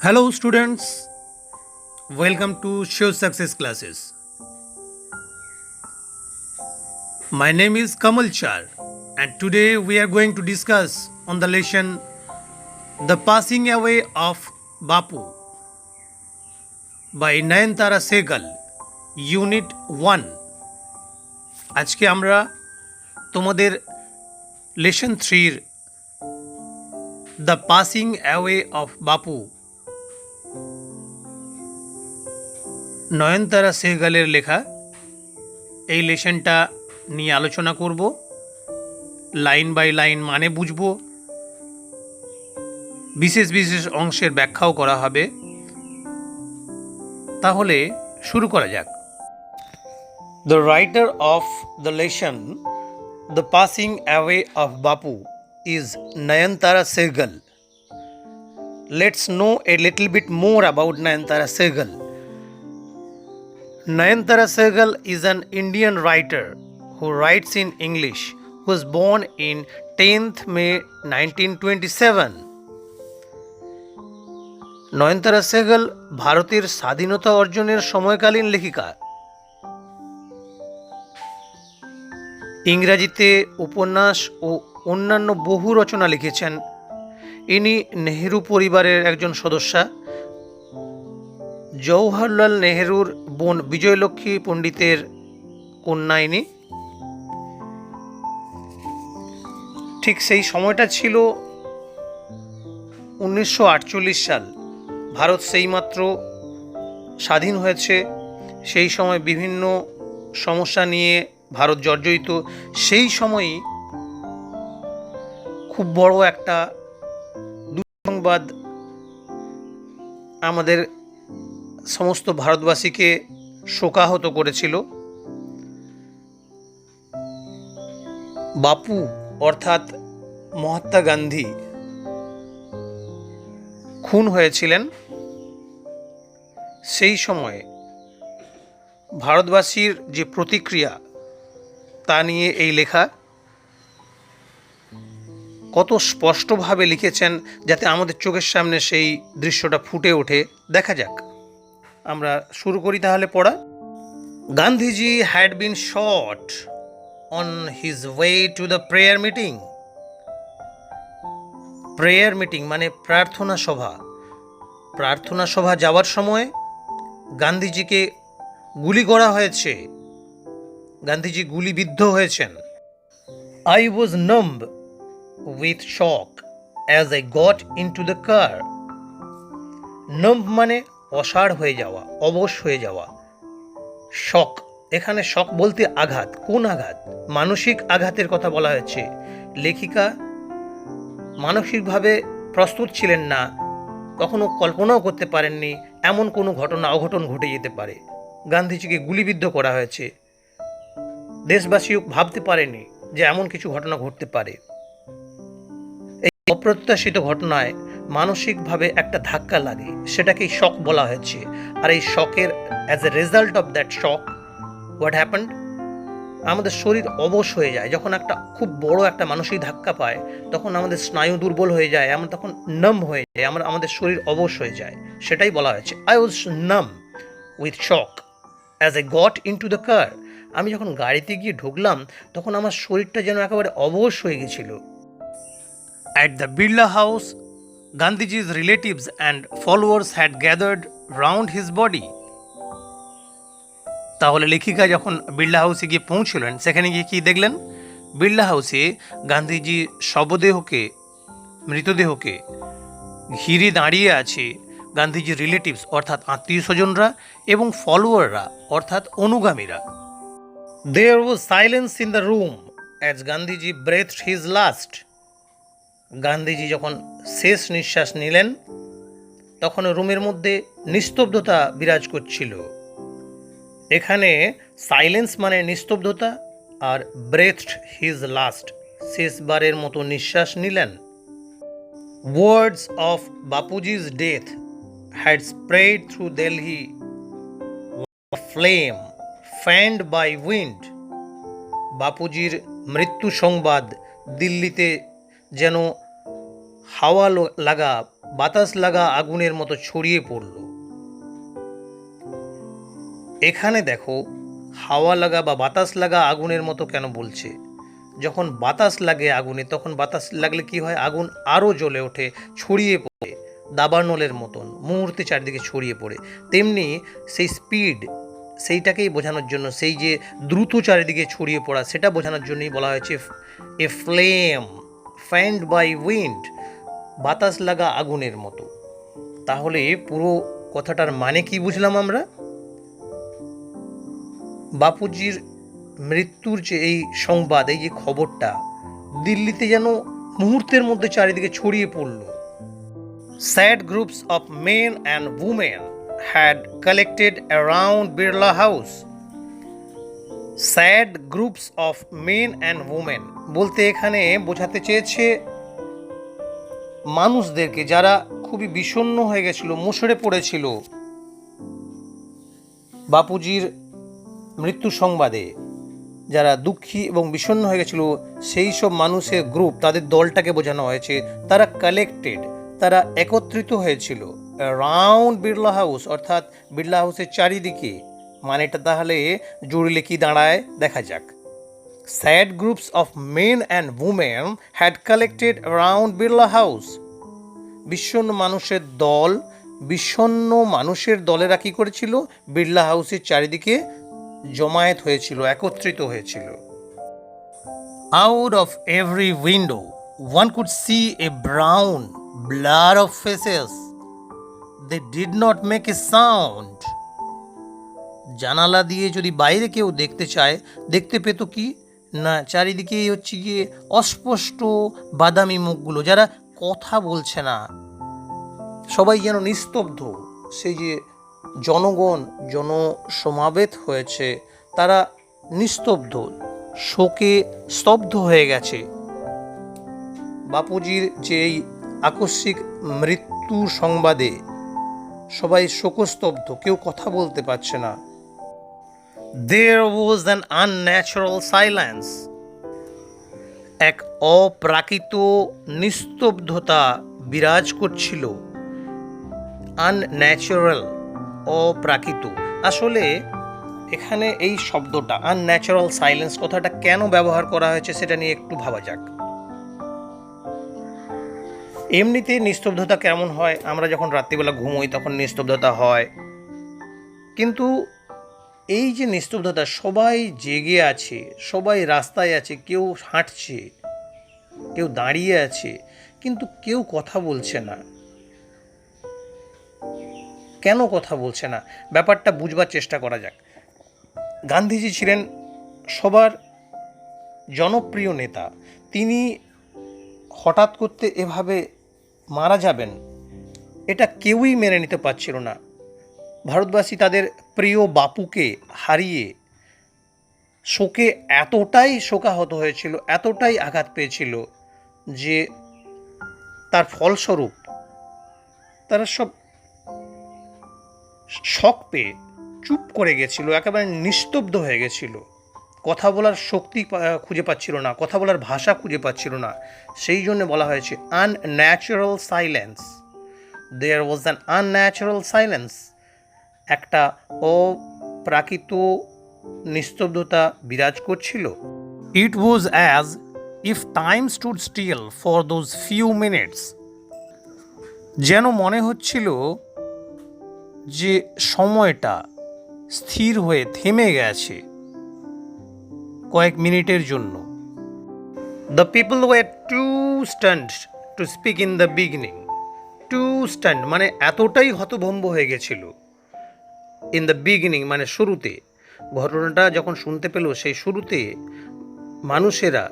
Hello, students. Welcome to Show Success Classes. My name is Kamal Char, and today we are going to discuss on the lesson The Passing Away of Bapu by Nayantara Sehgal, Unit 1. আজকে আমরা তোমাদের lesson 3 the passing away of বাপু নয়নতারা সেহগালের লেখা এই লেসনটা নিয়ে আলোচনা করব। Line by line মানে বুঝব, বিশেষ বিশেষ অংশের ব্যাখ্যাও করা হবে। তাহলে শুরু করা যাক। The writer of the lesson the passing away of Bapu is Nayantara Sehgal. Let's know a little bit more about Nayantara Sehgal. Nayantara Sehgal is an Indian writer who writes in English, who was born in 10th May 1927. নয়নতারা সেহগাল ভারতের স্বাধীনতা অর্জনের সময়কালীন লেখিকা। ইংরাজিতে উপন্যাস ও অন্যান্য বহু রচনা লিখেছেন। ইনি নেহেরু পরিবারের একজন সদস্যা। জওহরলাল নেহেরুর বোন বিজয়লক্ষ্মী পণ্ডিতের কন্যা ইনি। ঠিক সেই সময়টা ছিল 1948 সাল। ভারত সেইমাত্র স্বাধীন হয়েছে। সেই সময় বিভিন্ন সমস্যা নিয়ে ভারত জর্জরিত। সেই সময়ই খুব বড় একটা দুঃসংবাদ আমাদের সমস্ত ভারতবাসীকে শোকাহত করেছিল। বাপু অর্থাৎ মহাত্মা গান্ধী খুন হয়েছিলেন। সেই সময়ে ভারতবাসীর যে প্রতিক্রিয়া তা নিয়ে এই লেখা। কত স্পষ্টভাবে লিখেছেন যাতে আমাদের চোখের সামনে সেই দৃশ্যটা ফুটে ওঠে। দেখা যাক, আমরা শুরু করি তাহলে পড়া। Gandhiji had been shot on his way to the prayer meeting. Prayer meeting মানে প্রার্থনা সভা। প্রার্থনা সভা যাওয়ার সময় গান্ধীজিকে গুলি করা হয়েছে। গান্ধীজি গুলিবিদ্ধ হয়েছেন। I was numb with shock as I got into the car. Numb মানে অসাড় হয়ে যাওয়া, অবশ হয়ে যাওয়া। শক, এখানে শক বলতে আঘাত। কোন আঘাত? মানসিক আঘাতের কথা বলা হয়েছে। লেখিকা মানসিকভাবে প্রস্তুত ছিলেন না, কখনো কল্পনাও করতে পারেননি এমন কোনো ঘটনা অঘটন ঘটে যেতে পারে। গান্ধীজিকে গুলিবিদ্ধ করা হয়েছে। দেশবাসীও ভাবতে পারেনি যে এমন কিছু ঘটনা ঘটতে পারে। এই অপ্রত্যাশিত ঘটনায় মানসিকভাবে একটা ধাক্কা লাগে, সেটাকেই শক বলা হয়েছে। আর এই শকের as a result of that shock what happened, আমাদের শরীর অবশ হয়ে যায়। যখন একটা খুব বড় একটা মানসিক ধাক্কা পায় তখন আমাদের স্নায়ু দুর্বল হয়ে যায়, আমরা তখন নাম হয়ে যায়, আমাদের শরীর অবশ হয়ে যায়। সেটাই বলা হয়েছে। আই ওয়াজ নাম with shock as a goat into the কার। আমি যখন গাড়িতে গিয়ে ঢুকলাম তখন আমার শরীরটা যেন একেবারে অবশ হয়ে গেছিল। At the Birla House, Gandhiji's relatives and followers had gathered round his body. তাহলে লেখিকা যখন বিড়লা হাউসে গিয়ে পৌঁছলেন, সেখানে গিয়ে কি দেখলেন? বিড়লা হাউসে গান্ধীজি শবদেহকে, মৃতদেহকে ঘিরে দাঁড়িয়ে আছে গান্ধীজির রিলেটিভস অর্থাৎ আত্মীয় স্বজনরা এবং ফলোয়াররা অর্থাৎ অনুগামীরা। There was silence in the room as Gandhiji breathed his last. Gandhiji যখন শেষ নিঃশ্বাস নিলেন তখন রুমের মধ্যে নিস্তব্ধতা বিরাজ করছিল। এখানে সাইলেন্স মানে নিস্তব্ধতা, আর ব্রেথড হিজ লাস্ট শেষবারের মতো নিঃশ্বাস নিলেন। Words of Bapuji's death had spread through Delhi flame fanned by wind. বাপুজির মৃত্যু সংবাদ দিল্লিতে যেন হাওয়া লাগা বাতাস লাগা আগুনের মতো ছড়িয়ে পড়ল। এখানে দেখো হাওয়া লাগা বা বাতাস লাগা আগুনের মতো কেন বলছে? যখন বাতাস লাগে আগুনে, তখন বাতাস লাগলে কি হয়? আগুন আরও জ্বলে ওঠে, ছড়িয়ে পড়ে দাবানলের মতন মুহূর্তে চারিদিকে ছড়িয়ে পড়ে। তেমনি সেই স্পিড, সেইটাকেই বোঝানোর জন্য, সেই যে দ্রুত চারিদিকে ছড়িয়ে পড়া, সেটা বোঝানোর জন্যই বলা হয়েছে এ ফ্লেম ফ্যান্ড বাই উইন্ড, বাতাস লাগা আগুনের মতো। তাহলে পুরো কথাটার মানে কি বুঝলাম আমরা? বাপুজির মৃত্যুর যে এই সংবাদ, এই যে খবরটা দিল্লিতে যেন মুহূর্তের মধ্যে চারিদিকে ছড়িয়ে পড়ল। Sad groups of men and women had collected around Birla House. Sad groups of men and women বলতে এখানে বোঝাতে চেয়েছে মানুষদেরকে, যারা খুবই বিষণ্ণ হয়ে গেছিল, মুষড়ে পড়েছিল বাপুজির মৃত্যু সংবাদে, যারা দুঃখী এবং বিষণ্ণ হয়ে গেছিল, সেই সব মানুষের গ্রুপ, তাদের দলটাকে বোঝানো হয়েছে। তারা কালেক্টেড, তারা একত্রিত হয়েছিল অ্যারাউন্ড বিড়লা হাউস, অর্থাৎ বিড়লা হাউসের চারিদিকে। মানেটা তাহলে জুড়লে কি দাঁড়ায় দেখা যাক। Sad groups of men and women had collected around Birla house. বিষণ্ণ মানুষের দল, বিষণ্ণ মানুষের দলেরা কী করেছিল? বিড়লা হাউসের চারিদিকে জমায়েত হয়েছিল, একত্রিত হয়েছিল। Out of every window one could see a brown blur of faces. They did not make a sound. জানালা দিয়ে যদি বাইরে কেউ দেখতে চায়, দেখতে পেত কি না? চারিদিকে হচ্ছে গিয়ে অস্পষ্ট বাদামি মুখগুলো, যারা কথা বলছে না, সবাই যেন নিস্তব্ধ। সেই যে জনগণ জনসমাবেত হয়েছে, তারা নিস্তব্ধ, শোকে স্তব্ধ হয়ে গেছে। বাপুজির যে এই আকস্মিক মৃত্যু সংবাদে সবাই শোকস্তব্ধ, কেউ কথা বলতে পারছে না। There was an unnatural silence. এক অপ্রাকৃত নিস্তব্ধতা বিরাজ করছিল। আনন্যাচারাল, অপ্রাকৃত। আসলে এখানে এই শব্দটা আনন্যাচারাল সাইলেন্স কথাটা কেন ব্যবহার করা হয়েছে সেটা নিয়ে একটু ভাবা যাক। এমনিতে নিস্তব্ধতা কেমন হয়? আমরা যখন রাত্রিবেলা ঘুমোই তখন নিস্তব্ধতা হয়, কিন্তু এই যে নিস্তব্ধতা, সবাই জেগে আছে, সবাই রাস্তায় আছে, কেউ হাঁটছে, কেউ দাঁড়িয়ে আছে, কিন্তু কেউ কথা বলছে না। কেন কথা বলছে না? ব্যাপারটা বুঝবার চেষ্টা করা যাক। গান্ধীজি ছিলেন সবার জনপ্রিয় নেতা। তিনি হঠাৎ করতে এভাবে মারা যাবেন, এটা কেউই মেনে নিতে পারছিল না। ভারতবাসী তাদের প্রিয় বাপুকে হারিয়ে শোকে এতটাই শোকাহত হয়েছিল, এতটাই আঘাত পেয়েছিল যে তার ফলস্বরূপ তারা সব শক পেয়ে চুপ করে গেছিল, একেবারে নিস্তব্ধ হয়ে গেছিল। কথা বলার শক্তি খুঁজে পাচ্ছিল না, কথা বলার ভাষা খুঁজে পাচ্ছিল না। সেই জন্য বলা হয়েছে unnatural silence. There was an unnatural silence. একটা অপ্রাকৃত নিস্তব্ধতা বিরাজ করছিল। It was as if time stood still for those few minutes. যেন মনে হচ্ছিল যে সময়টা স্থির হয়ে থেমে গেছে কয়েক মিনিটের জন্য। The people were too stunned to speak in the beginning. Too stunned মানে এতটাই হতভম্ব হয়ে গেছিল। ইন দ্য বিগিনিং মানে শুরুতে। ঘটনাটা যখন শুনতে পেল, সেই শুরুতে মানুষেরা,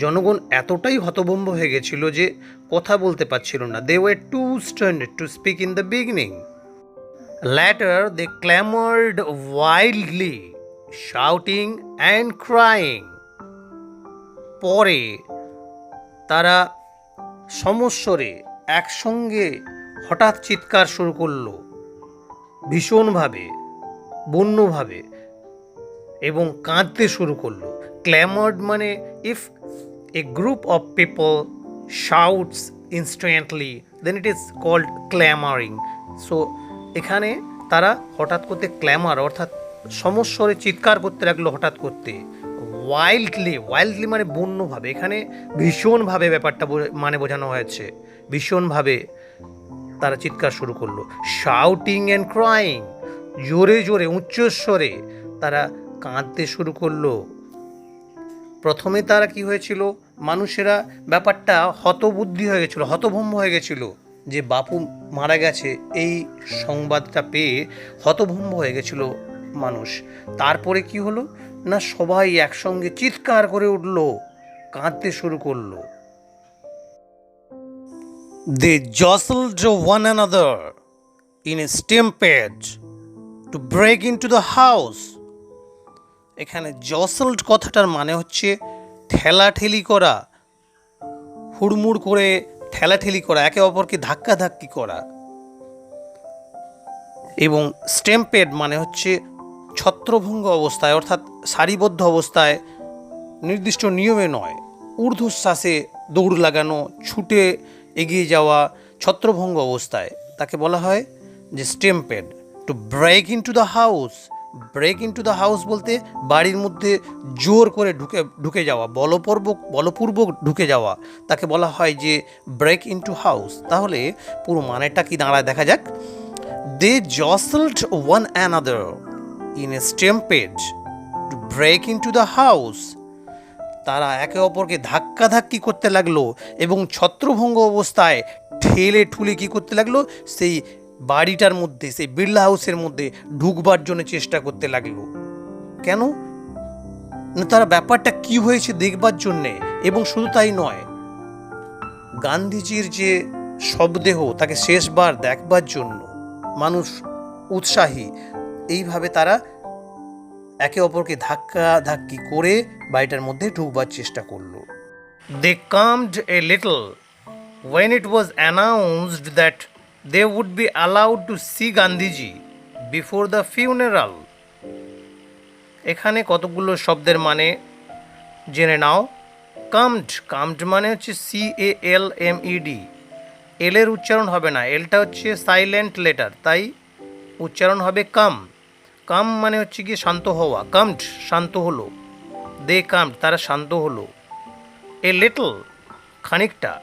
জনগণ এতটাই হতভম্ব হয়ে গেছিল যে কথা বলতে পারছিল না। They were too stunned to speak in the beginning. Later they clamored wildly, shouting and crying. পরে তারা সমস্বরে একসঙ্গে হঠাৎ চিৎকার শুরু করলো, ভীষণভাবে, বন্যভাবে, এবং কাঁদতে শুরু করলো। Clamored মানে if a group of people shouts instantly, then it is called clamoring. So এখানে তারা হঠাৎ করতে ক্ল্যামার অর্থাৎ সমস্বরে চিৎকার করতে লাগলো হঠাৎ করতে। ওয়াইল্ডলি মানে বন্যভাবে, এখানে ভীষণভাবে ব্যাপারটা মানে বোঝানো হয়েছে, ভীষণভাবে তারা চিৎকার শুরু করলো। শাউটিং অ্যান্ড ক্রাইং, জোরে জোরে উচ্চস্বরে তারা কাঁদতে শুরু করলো। প্রথমে তারা কি হয়েছিল, মানুষেরা ব্যাপারটা হতবুদ্ধি হয়ে গেছিলো, হতভম্ব হয়ে গেছিলো যে বাপু মারা গেছে, এই সংবাদটা পেয়ে হতভম্ব হয়ে গেছিল মানুষ। তারপরে কি হলো না, সবাই একসঙ্গে চিৎকার করে উঠলো, কাঁদতে শুরু করলো। They jostled one another in a stampede to break into the house. এখানে জসল্ড কথাটার মানে হচ্ছে ঠেলাঠেলি করা, হুড়মুড় করে ঠেলাঠেলি করা, একে অপরকে ধাক্কাধাক্কি করা। এবং স্ট্যাম্পেড মানে হচ্ছে ছত্রভঙ্গ অবস্থায়, অর্থাৎ সারিবদ্ধ অবস্থায়, নির্দিষ্ট নিয়মে নয়, ঊর্ধ্বশ্বাসে দৌড় লাগানো, ছুটে এগিয়ে যাওয়া, ছত্রভঙ্গ অবস্থায়, তাকে বলা হয় যে stampede. To break into the house, break into the house বলতে বাড়ির মধ্যে জোর করে ঢুকে যাওয়া, বলপূর্বক ঢুকে যাওয়া, তাকে বলা হয় যে ব্রেক ইনটু হাউস। তাহলে পুরো মানেটা কি দাঁড়ায় দেখা যাক। They jostled one another in a stampede to break into the house. তারা একে অপরকে ধাক্কাধাক্কি করতে লাগলো এবং ছত্রভঙ্গ অবস্থায় ঠেলে ঠুলে কী করতে লাগলো, সেই বাড়িটার মধ্যে, সেই বিড়লা হাউসের মধ্যে ঢুকবার জন্য চেষ্টা করতে লাগলো। কেন না, তারা ব্যাপারটা কি হয়েছে দেখবার জন্যে। এবং শুধু তাই নয়, গান্ধীজির যে শবদেহ তাকে শেষবার দেখবার জন্য মানুষ উৎসাহী, এইভাবে তারা একে অপরকে ধাক্কাধাক্কি করে বাড়িটার মধ্যে ঢুকবার চেষ্টা করলো। They calmed a little when it was announced that they would be allowed to see Gandhiji before the funeral. এখানে কতগুলো শব্দের মানে জেনে নাও। কামড মানে হচ্ছে CALMED, এলের উচ্চারণ হবে না, এলটা হচ্ছে সাইলেন্ট লেটার, তাই উচ্চারণ হবে কাম মানে হচ্ছে কি শান্ত হওয়া, কামড শান্ত হলো, দে কামড তারা শান্ত হলো, এ লিটল খানিকটা,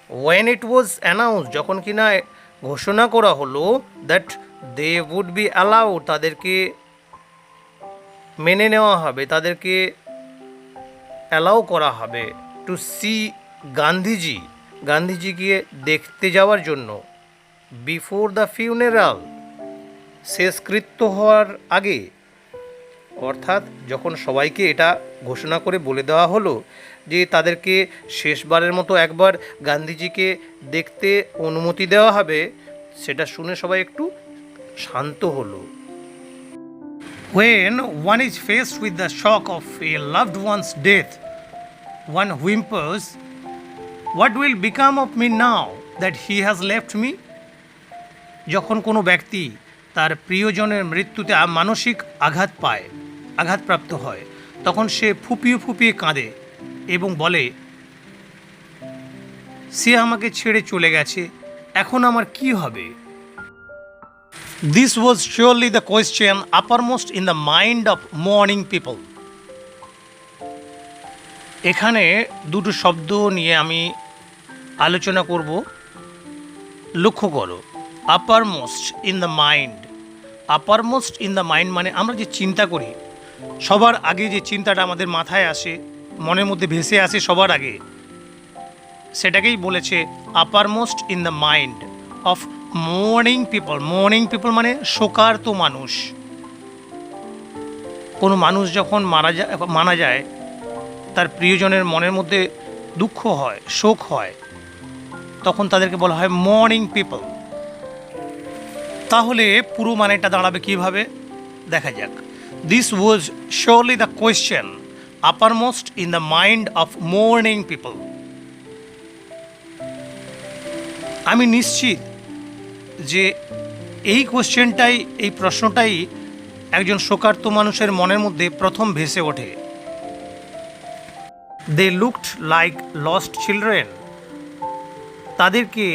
ওয়েন ইট ওয়াজ অ্যানাউন্স যখন কিনা ঘোষণা করা হলো, that they would be allowed তাদেরকে মেনে নেওয়া হবে, তাদেরকে অ্যালাউ করা হবে, টু সি গান্ধীজিকে দেখতে যাওয়ার জন্য, বিফোর দ্য ফিউনারাল শেষকৃত্য হওয়ার আগে। অর্থাৎ যখন সবাইকে এটা ঘোষণা করে বলে দেওয়া হলো যে তাদেরকে শেষবারের মতো একবার গান্ধীজিকে দেখতে অনুমতি দেওয়া হবে, সেটা শুনে সবাই একটু শান্ত হলো। When one is faced with the shock of a loved one's death, one whimpers, "What will become of me now that he has left me?" যখন কোনো ব্যক্তি তার প্রিয়জনের মৃত্যুতে মানসিক আঘাতপ্রাপ্ত হয়, তখন সে ফুপিয়ে কাঁদে এবং বলে, সে আমাকে ছেড়ে চলে গেছে, এখন আমার কি হবে? This was surely the question uppermost in the mind of mourning people. এখানে দুটো শব্দ নিয়ে আমি আলোচনা করব, লক্ষ্য করো। uppermost in the mind, uppermost in the mind মানে আমরা যে চিন্তা করি, সবার আগে যে চিন্তাটা আমাদের মাথায় আসে, মনের মধ্যে ভেসে আসে সবার আগে, সেটাকেই বলেছে uppermost in the mind of mourning people. mourning people মানে শোকার্ত মানুষ। কোনো মানুষ যখন মারা যায়, তার প্রিয়জনের মনের মধ্যে দুঃখ হয়, শোক হয়, তখন তাদেরকে বলা হয় mourning people. তাহলে পুরো মানেটা দাঁড়াবে কিভাবে দেখা যাক। This was surely the question uppermost in the mind of mourning people. আমি নিশ্চিত যে এই কোশ্চেনটাই, এই প্রশ্নটাই একজন শোকার্ত মানুষের মনের মধ্যে প্রথম ভেসে ওঠে। They looked like lost children. তাদেরকে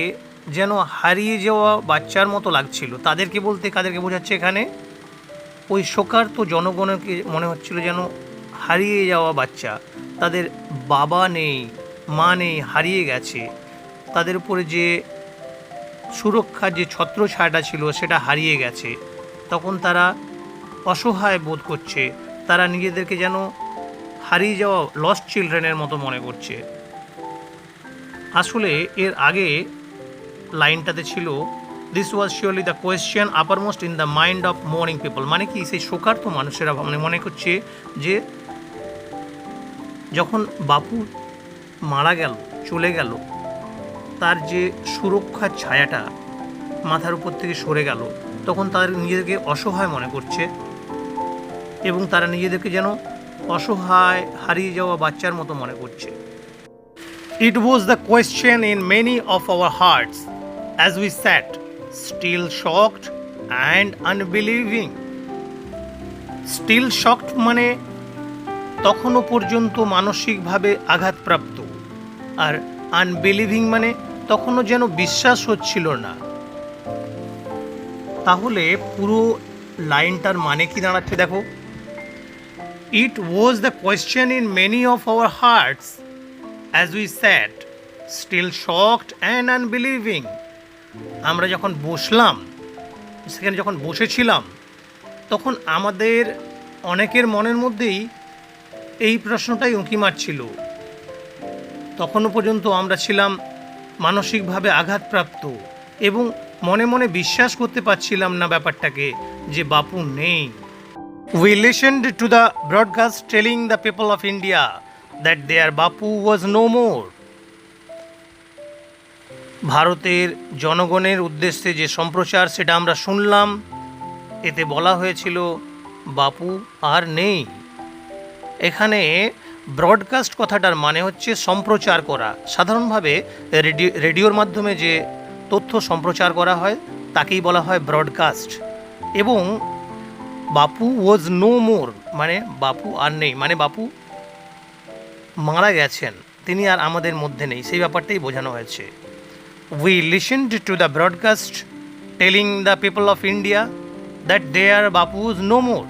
যেন হারিয়ে যাওয়া বাচ্চার মতো লাগছিল। তাদেরকে বলতে কাদেরকে বোঝাচ্ছে এখানে? ওই শোকার্ত জনগণকে মনে হচ্ছিল যেন হারিয়ে যাওয়া বাচ্চা, তাদের বাবা নেই, মা নেই, হারিয়ে গেছে, তাদের উপরে যে সুরক্ষার যে ছত্রছায়াটা ছিল সেটা হারিয়ে গেছে। তখন তারা অসহায় বোধ করছে, তারা নিজেদেরকে যেন হারিয়ে যাওয়া লস্ট চিলড্রেনের মতো মনে করছে। আসলে এর আগে লাইনটাতে ছিল, this was surely the question uppermost in the mind of morning people. মানে কি, সেই শোকার্ত মানুষেরা মনে করছে যে যখন বাপু মারা গেল, চলে গেল, তার যে সুরক্ষার ছায়াটা মাথার উপর থেকে সরে গেল, তখন তাদের নিজেদেরকে অসহায় মনে করছে এবং তারা নিজেদেরকে যেন অসহায় হারিয়ে যাওয়া বাচ্চার মতো মনে করছে। It was the question in many of our hearts as we sat, still shocked and unbelieving. Still shocked মানে তখনও পর্যন্ত মানসিকভাবে আঘাতপ্রাপ্ত, আর আনবিলিভিং মানে তখনও যেন বিশ্বাস হচ্ছিল না। তাহলে পুরো লাইনটার মানে কি দাঁড়াচ্ছে দেখো, it was the question in many of our hearts as we sat, still shocked and unbelieving. আমরা যখন বসলাম, সেখানে যখন বসেছিলাম, তখন আমাদের অনেকের মনের মধ্যেই এই প্রশ্নটাই উঁকি মারছিল। তখনও পর্যন্ত আমরা ছিলাম মানসিকভাবে আঘাতপ্রাপ্ত এবং মনে মনে বিশ্বাস করতে পারছিলাম না ব্যাপারটাকে যে বাপু নেই। We listened to the broadcast telling the people of India that their Bapu was no more. ভারতের জনগণের উদ্দেশ্যে যে সম্প্রচার সেটা আমরা শুনলাম, এতে বলা হয়েছিল বাপু আর নেই। এখানে ব্রডকাস্ট কথাটার মানে হচ্ছে সম্প্রচার করা। সাধারণভাবে রেডিওর মাধ্যমে যে তথ্য সম্প্রচার করা হয় তাকেই বলা হয় ব্রডকাস্ট। এবং বাপু ওয়াজ নো মোর মানে বাপু আর নেই, মানে বাপু মারা গেছেন, তিনি আর আমাদের মধ্যে নেই, সেই ব্যাপারটাই বোঝানো হয়েছে। We listened to the broadcast telling the people of India that their Bapu is no more.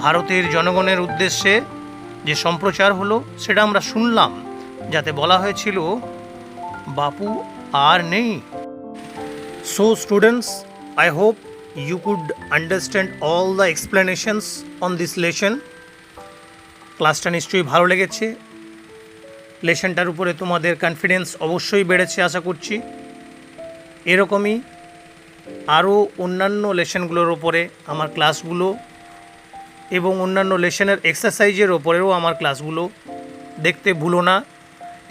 ভারতের জনগণের উদ্দেশ্যে যে সম্প্রচার হলো সেটা আমরা শুনলাম, যাতে বলা হয়েছিল বাপু আর নেই। So students, I hope you could understand all the explanations on this lesson. ক্লাসটা নিশ্চয়ই ভালো লেগেছে, লেসনটার উপরে তোমাদের কনফিডেন্স অবশ্যই বেড়েছে আশা করছি। এরকমই আরও অন্যান্য লেসনগুলোর ওপরে আমার ক্লাসগুলো এবং অন্যান্য লেসনের এক্সারসাইজের ওপরেও আমার ক্লাসগুলো দেখতে ভুলো না,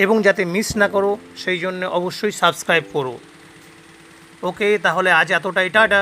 এবং যাতে মিস না করো সেই জন্য অবশ্যই সাবস্ক্রাইব করো। ওকে, তাহলে আজ এতটাই, টাটা।